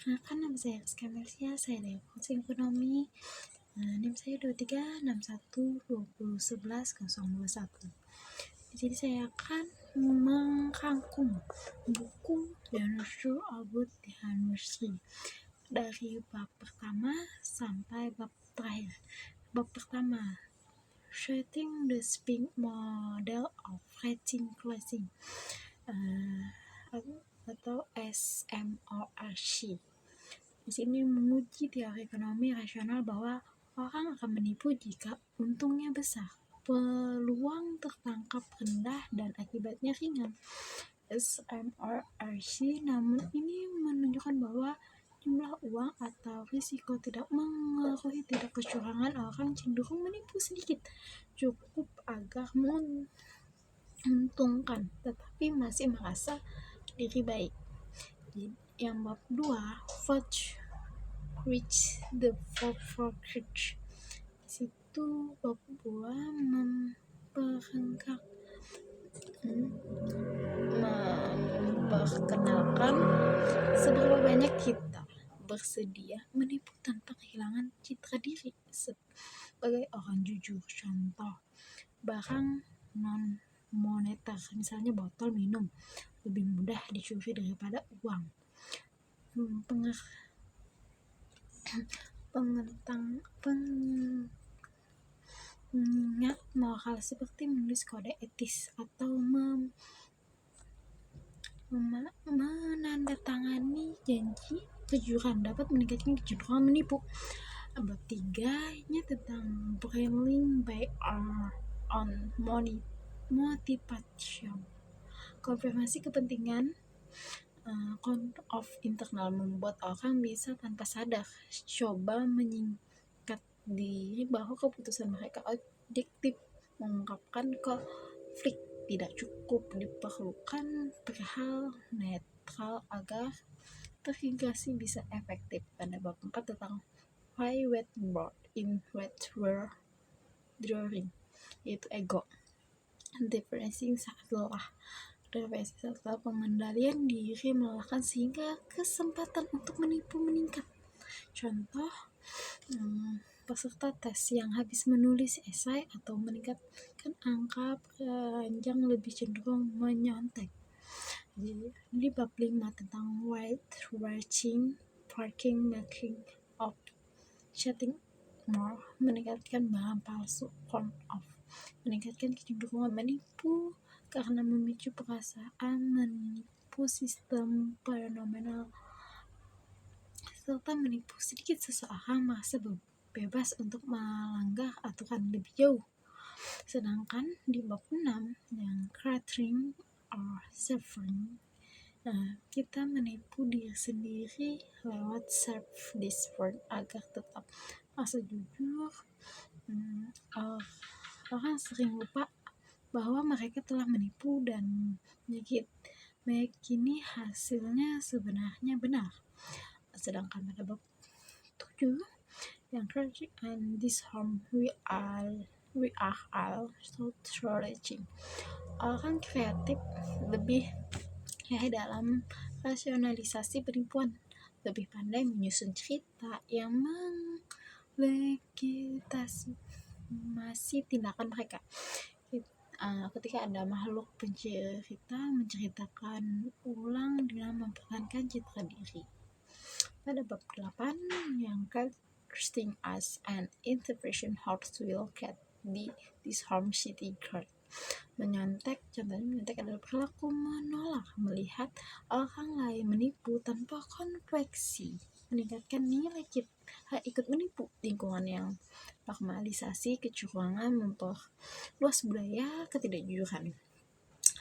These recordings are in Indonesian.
Perkenalkan, nama saya Rizka Melsia, saya dari Coaching Ekonomi. NIM saya 2361201101. Di sini saya akan merangkum buku The Nurture About the Nursery dari bab pertama sampai bab terakhir. Bab pertama, Setting the Spink Model of Rating Closing, atau SMORC. Di sini menguji teori ekonomi rasional bahwa orang akan menipu jika untungnya besar, peluang tertangkap rendah, dan akibatnya ringan. SMORC, namun ini menunjukkan bahwa jumlah uang atau risiko tidak mengaruhi tingkat kecurangan. Orang cenderung menipu sedikit, cukup agar menguntungkan, tetapi masih merasa diri baik. Yang bab 2, Fudge Reach the Forecast. Di situ bab 2 memperkenalkan seberapa banyak kita bersedia menipu tanpa kehilangan citra diri sebagai orang jujur. Contoh, barang non moneter, misalnya botol minum, lebih mudah dicuri daripada uang. Pengingat moral seperti menulis kode etis atau menandatangani janji kejujuran dapat meningkatkan kecenderungan menipu. Bab 3-nya tentang branding by on motivation. Konfirmasi kepentingan of internal membuat orang bisa tanpa sadar coba menyingkat diri bahwa keputusan mereka objektif. Mengungkapkan konflik tidak cukup, diperlukan perihal netral agar terintegrasi bisa efektif. Pada bab 4 tentang why whiteboard in whiteboard drawing, yaitu ego. Depressing setelah pengendalian diri melelahkan sehingga kesempatan untuk menipu meningkat. Contoh, peserta tes yang habis menulis esai atau meningkatkan angka panjang lebih cenderung menyontek. Di bab 5 tentang whitewashing, parking, making of, chatting more, meningkatkan barang palsu, con off, meningkatkan kecenderungan menipu karena memicu perasaan menipu sistem fenomenal, serta menipu sedikit seseorang merasa bebas untuk melanggar aturan lebih jauh. Sedangkan di bab 6 yang cluttering or suffering, kita menipu diri sendiri lewat self-discipline agar tetap merasa jujur. Orang sering lupa bahwa mereka telah menipu dan meyakini hasilnya sebenarnya benar. Sedangkan pada bab 7 yang tragic and disharm, we are all so challenging. Orang kreatif lebih dalam rasionalisasi penipuan, lebih pandai menyusun cerita yang melegitimasi tindakan mereka. Ketika ada makhluk pencerita menceritakan ulang dengan mempertahankan citra diri. Pada bab 8 yang casting as an interpretation horse will get the disharm city guard. Menyontek, contohnya menyontek adalah perilaku menolak melihat orang lain menipu tanpa konfeksi, meningkatkan nilai kita ikut menipu. Lingkungan yang normalisasi kecurangan memperluas budaya ketidakjujuran.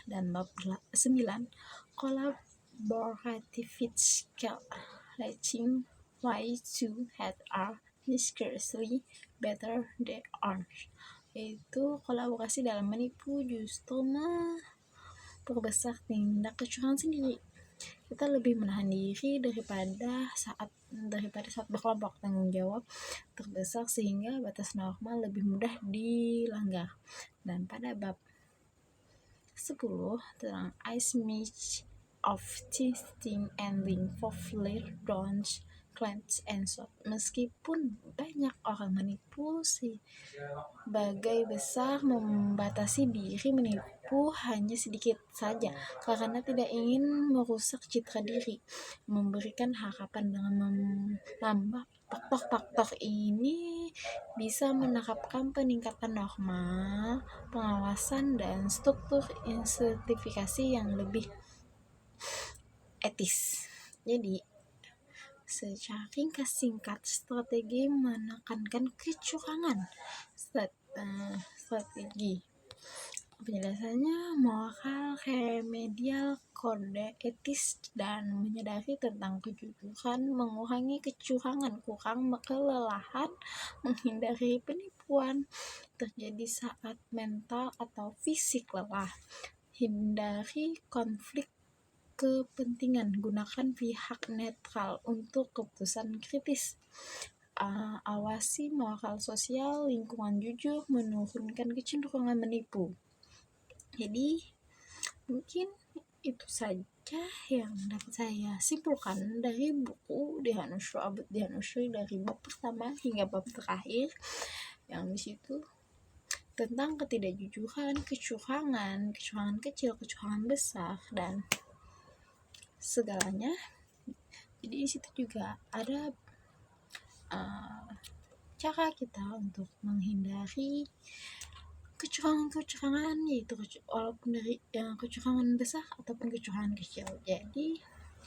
Dan bab 9 collaborative skill, letting why two head are scarcely better than ours, yaitu kolaborasi dalam menipu justru memperbesar tindak kecurangan sendiri. Kita lebih menahan diri daripada saat berkelompok. Tanggung jawab terbesar sehingga batas normal lebih mudah dilanggar. Dan pada bab 10 tentang ice of cheating and being popular don't cleanse and short. Meskipun banyak orang menipu, sebagai besar membatasi diri menipu hanya sedikit saja karena tidak ingin merusak citra diri, memberikan harapan dengan menambah faktor-faktor ini bisa menerapkan peningkatan normal, pengawasan, dan struktur sertifikasi yang lebih etis. Jadi, secara ringkas singkat, strategi menekankan kecurangan. Strategi penjelasannya moral, remedial, kode etis, dan menyadari tentang kejujuran, mengurangi kecurangan, kurang kelelahan, menghindari penipuan terjadi saat mental atau fisik lelah, hindari konflik kepentingan, gunakan pihak netral untuk keputusan kritis, awasi moral sosial, lingkungan jujur, menurunkan kecenderungan menipu. Jadi mungkin itu saja yang dapat saya simpulkan dari buku Dihanushu Abad Dihanushu dari bab pertama hingga bab terakhir, yang di situ tentang ketidakjujuran, kecurangan kecil, kecurangan besar, dan segalanya. Jadi di situ juga ada cara kita untuk menghindari kecurangan, yaitu walaupun dari kecurangan besar ataupun kecurangan kecil. Jadi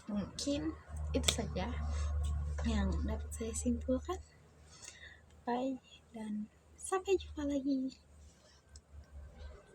mungkin itu saja yang dapat saya simpulkan. Bye dan sampai jumpa lagi.